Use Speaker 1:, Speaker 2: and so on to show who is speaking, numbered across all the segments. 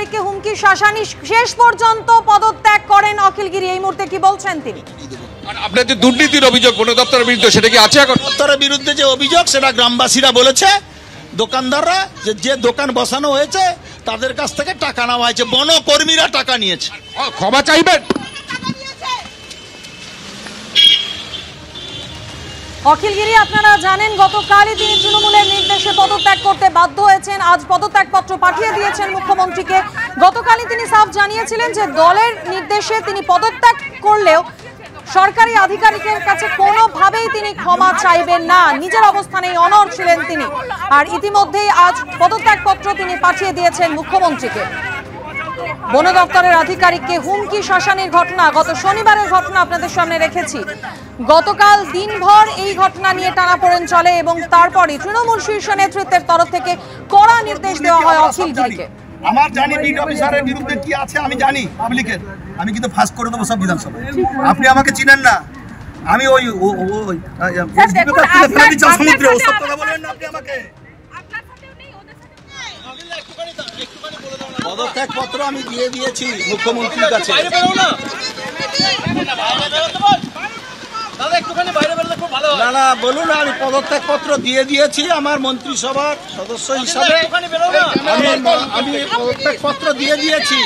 Speaker 1: আধিকারিককে হুমকি শাসানি, শেষ পর্যন্ত পদত্যাগ করেন অখিল গিরি। এই মুহূর্তে কি বলছেন তিনি?
Speaker 2: আপনার যে দুর্নীতির অভিযোগ বন দপ্তরের বিরুদ্ধে, সেটা কি আছে এখন?
Speaker 3: দপ্তরের বিরুদ্ধে যে অভিযোগ, সেটা গ্রামবাসীরা বলেছে, দোকানদাররা যে দোকান বসানো হয়েছে তাদের কাছ থেকে টাকা নেওয়া হয়েছে, বনকর্মীরা টাকা নিয়েছে।
Speaker 2: ক্ষমা চাইবেন?
Speaker 1: অখিল গিরি, আপনারা জানেন গতকালই তিনি তৃণমূলের নির্দেশে পদত্যাগ করতে বাধ্য হয়েছেন। আজ পদত্যাগপত্র পাঠিয়ে দিয়েছেন মুখ্যমন্ত্রীকে। গতকালই তিনি সাফ জানিয়েছিলেন যে দলের নির্দেশে তিনি পদত্যাগ করলেও সরকারি আধিকারিকের কাছে কোনোভাবেই তিনি ক্ষমা চাইবেন না, নিজের অবস্থানেই অনড় ছিলেন তিনি। আর ইতিমধ্যেই আজ পদত্যাগপত্র তিনি পাঠিয়ে দিয়েছেন মুখ্যমন্ত্রীকে। বন দপ্তরের আধিকারিককে হুমকি শাসানির ঘটনা গত শনিবারের ঘটনা আপনাদের সামনে রেখেছি। গতকাল দিনভর এই ঘটনা নিয়ে টানাপোড়েন চলে এবং তারপরে তৃণমূল শীর্ষ নেতৃত্বের তরফ থেকে কড়া নির্দেশ দেওয়া হয় অখিল গিরিকে।
Speaker 4: আমার জানি বিট অফিসারের বিরুদ্ধে কি আছে, আমি জানি পাবলিকের, আমি কিন্তু ফাঁস করে দেবো সব বিধানসভা। আপনি আমাকে চিনেন না, আমি ওই সমুদ্রে ওসব কথা বলবেন না আপনি আমাকে।
Speaker 3: পদত্যাগপত্র আমি দিয়ে দিয়েছি মুখ্যমন্ত্রীর কাছে। না না বলুন, আমি পদত্যাগপত্র দিয়ে দিয়েছি আমার মন্ত্রিসভার সদস্য হিসাবে। আমি পদত্যাগপত্র দিয়ে দিয়েছি।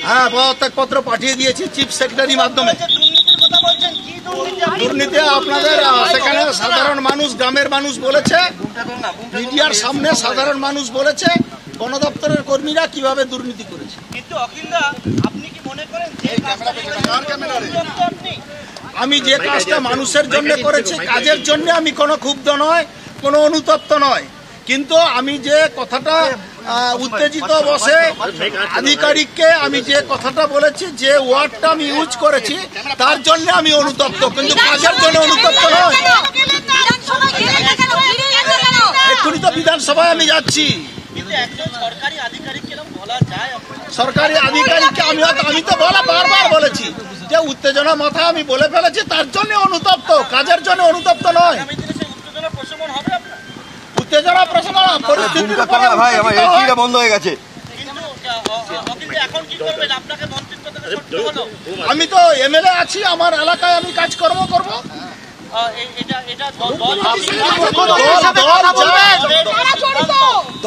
Speaker 3: হ্যাঁ, পদত্যাগপত্র পাঠিয়ে দিয়েছি চিফ সেক্রেটারির মাধ্যমে। দুর্নীতি আপনাদের সেখানে সাধারণ মানুষ, গ্রামের মানুষ বলেছে, মিডিয়ার সামনে সাধারণ মানুষ বলেছে বন দপ্তরের কর্মীরা কিভাবে দুর্নীতি করেছে।
Speaker 5: কিন্তু অখিলদা, আপনি কি মনে করেন
Speaker 3: আমি যে কাজটা মানুষের জন্য করেছি, কাজের জন্য আমি কোনো ক্ষুব্ধ নয়, কোনো অনুতপ্ত নয়, কিন্তু আমি যে কথাটা উত্তেজিত বসে আধিকারিককে আমি যে কথাটা বলেছি, যে ওয়ার্ডটা আমি ইউজ করেছি, তার জন্য আমি অনুতপ্ত, কিন্তু কাজের জন্য অনুতপ্ত নয়। এক্ষুনি তো বিধানসভায় আমি যাচ্ছি। সরকারি আধিকারিককে আমি তো বারবার বলেছি যে উত্তেজনা মাথা আমি বলে ফেলেছি, তার জন্য অনুতপ্ত, কাজের জন্য অনুতপ্ত নয়। উত্তেজনা প্রশমন পরিস্থিতির উপরে
Speaker 4: বন্ধ হয়ে গেছে।
Speaker 3: আমি তো এমএলএ আছি, আমার এলাকায় আমি কাজকর্ম করব।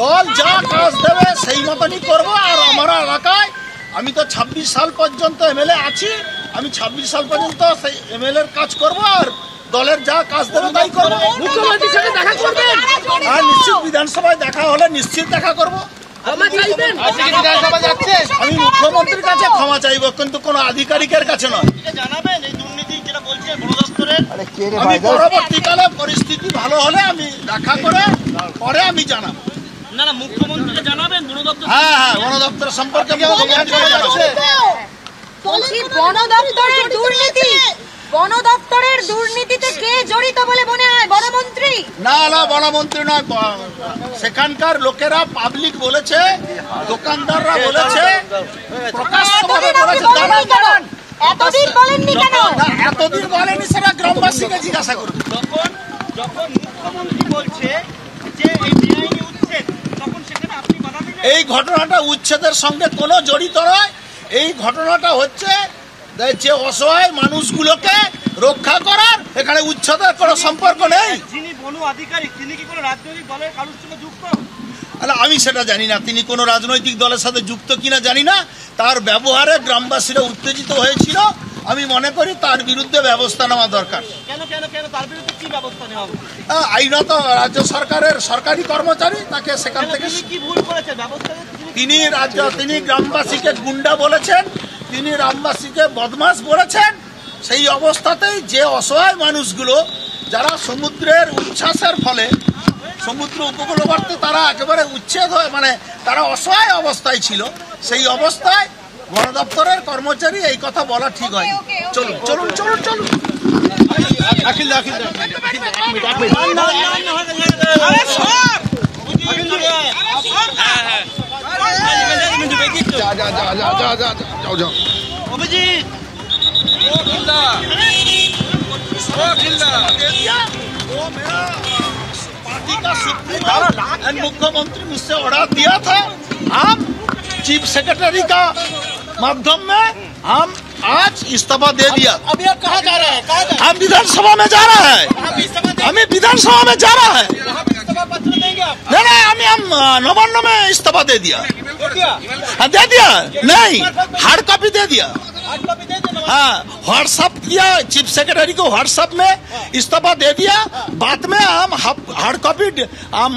Speaker 3: দল যা কাজ দেবে সেই মতনই করবো। আর আমার এলাকায় আমি তো 26 সাল পর্যন্ত এমএলএ আছি, আমি 26 সাল পর্যন্ত সেই এমএলএ এর কাজ করবো, আর দলের যা কাজ দেবে তাই করবো। মুখ্যমন্ত্রীর সাথে দেখা করবেন? হ্যাঁ, নিশ্চিত বিধানসভায় দেখা হলে নিশ্চিত দেখা করবো। আমি মুখ্যমন্ত্রীর কাছে ক্ষমা চাইবো, কিন্তু কোনো আধিকারিকের কাছে নয়। আমি পরবর্তীকালে পরিস্থিতি ভালো হলে আমি দেখা করে পরে আমি জানাবো।
Speaker 5: না না, মুখ্যমন্ত্রীকে জানাবেন বন দপ্তর?
Speaker 3: হ্যাঁ, বন দপ্তর সম্পর্কে
Speaker 1: বন দপ্তরের দুর্নীতিতে কে জড়িত বলে মনে হয়? বনমন্ত্রী?
Speaker 3: না না, বনমন্ত্রী নয়। সেখানকার লোকেরা, পাবলিক বলেছে, দোকানদাররা বলেছে, প্রকাশ্যভাবে বলেছে।
Speaker 1: এতদিন বলেননি কেন?
Speaker 3: এতদিন বলেনি, সেটা গ্রামবাসীকে জিজ্ঞাসা করুন।
Speaker 5: যখন মুখ্যমন্ত্রী বলছে যে এই বেআইনি উচ্ছেদ, তখন সেখানে আপনি বাধা দিলেন?
Speaker 3: এই ঘটনাটা উচ্ছেদের সঙ্গে কোনো জড়িত নয়। এই ঘটনাটা হচ্ছে যে অসহায় মানুষগুলোকে রক্ষা করার, এখানে উচ্ছেদের কোনো সম্পর্ক নেই।
Speaker 5: যিনি বন আধিকারিক, তিনি কি কোনো রাজনৈতিক দলের কারোর সঙ্গে যুক্ত?
Speaker 3: আমি সেটা জানি না, তিনি কোনো রাজনৈতিক দলের সাথে যুক্ত কিনা জানি না। তার ব্যবহারে গ্রামবাসীরা উত্তেজিত হয়েছিল। আমি মনে করি তার বিরুদ্ধে ব্যবস্থা নেওয়া দরকার।
Speaker 5: কেন কেন কেন তার বিরুদ্ধে কি ব্যবস্থা নেওয়া হবে?
Speaker 3: আইনত রাজ্য সরকারের সরকারি কর্মচারী, তাকে সেখান থেকে
Speaker 5: কি ভুল করেছে ব্যবস্থা?
Speaker 3: তিনি গ্রামবাসীকে গুন্ডা বলেছেন, তিনি গ্রামবাসীকে বদমাশ বলেছেন। সেই অবস্থাতেই যে অসহায় মানুষগুলো যারা সমুদ্রের উচ্ছ্বাসের ফলে সমুদ্র উপকূলবর্তী, তারা একেবারে উচ্ছেদ হয়ে, মানে তারা অসহায় অবস্থায় ছিল, সেই অবস্থায় বন দপ্তরের কর্মচারী এই কথা বলা ঠিক হয়। চলুন চলুন চলুন চলুন। पार्टी का सुप्रीमो एंड मुख्यमंत्री मुझसे ऑर्डर दिया था, हम चीफ सेक्रेटरी का माध्यम में हम आज इस्तीफा दे दिया।
Speaker 5: अभी आप कहाँ जा रहे हैं?
Speaker 3: हम विधानसभा में जा रहा है, हमें विधानसभा में जा रहा है।
Speaker 5: इस्तीफा पत्र देंगे आप?
Speaker 3: नहीं हम नवान्न में इस्तीफा दे दिया। हाँ, दे दिया नहीं, हार्ड कॉपी दे दिया। हाँ, व्हाट्सएप किया चीफ सेक्रेटरी को, व्हाट्सएप में इस्तीफा दे दिया। बाद में हम हार्ड कॉपी हम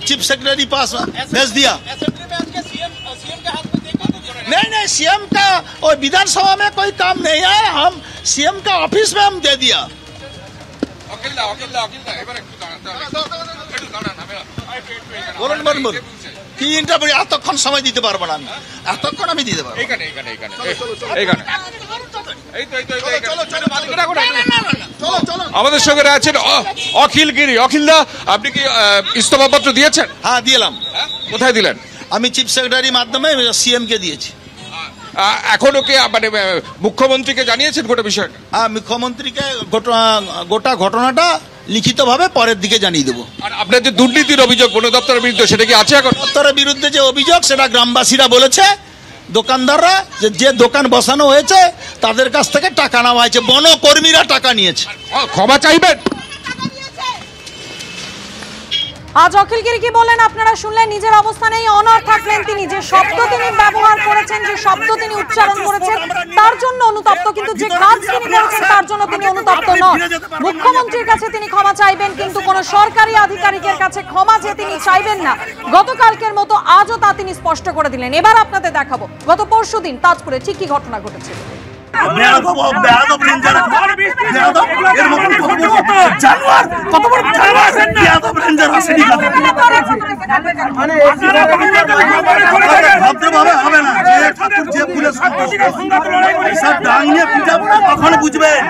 Speaker 3: चीफ सेक्रेटरी पास भेज दिया। नहीं सीएम का और विधानसभा में कोई काम नहीं है, हम सीएम का ऑफिस में हम दे दिया। বলুন কি ইন্টারভিউ এতক্ষণ সময় দিতে পারবো না, আমি এতক্ষণ আমি দিতে পারবো।
Speaker 2: আমাদের সঙ্গে আছেন অখিল গিরি। অখিল দা, আপনি কি ইস্তফা পত্র দিয়েছেন?
Speaker 3: হ্যাঁ দিলাম।
Speaker 2: কোথায় দিলেন?
Speaker 3: আমি চিফ সেক্রেটারির মাধ্যমে সিএম কে দিয়েছি।
Speaker 2: এখনো কি মানে মুখ্যমন্ত্রীকে জানিয়েছেন গোটা বিষয়টা?
Speaker 3: হ্যাঁ, মুখ্যমন্ত্রীকে গোটা ঘটনাটা লিখিতভাবে পরের দিকে জানিয়ে দেবো।
Speaker 2: আর আপনার যে দুর্নীতির অভিযোগ বন দপ্তরের বিরুদ্ধে, সেটা কি আছে এখন?
Speaker 3: দপ্তরের বিরুদ্ধে যে অভিযোগ, সেটা গ্রামবাসীরা বলেছে, দোকানদাররা যে দোকান বসানো হয়েছে তাদের কাছ থেকে টাকা নেওয়া হয়েছে, বনকর্মীরা টাকা নিয়েছে।
Speaker 2: ক্ষমা চাইবেন?
Speaker 1: আজ অখিল গিরি কি বলেন আপনারা শুনলেন। নিজের অবস্থানেই অনড় থাকলেন তিনি। যে শব্দ তিনি ব্যবহার করেছেন, যে শব্দ তিনি উচ্চারণ করেছেন, তার জন্য অনুতপ্ত, কিন্তু যে কাজ তিনি করেছেন তার জন্য তিনি অনুতপ্ত নন। মুখ্যমন্ত্রীর কাছে তিনি ক্ষমা চাইবেন, কিন্তু কোন সরকারি আধিকারিকের কাছে ক্ষমা যে তিনি চাইবেন না, গতকালকের মতো আজও তা তিনি স্পষ্ট করে দিলেন। এবার আপনাদের দেখাবো গত পরশুদিন তাজপুরে ঠিক কি ঘটনা ঘটেছিল।
Speaker 4: বুঝবেন।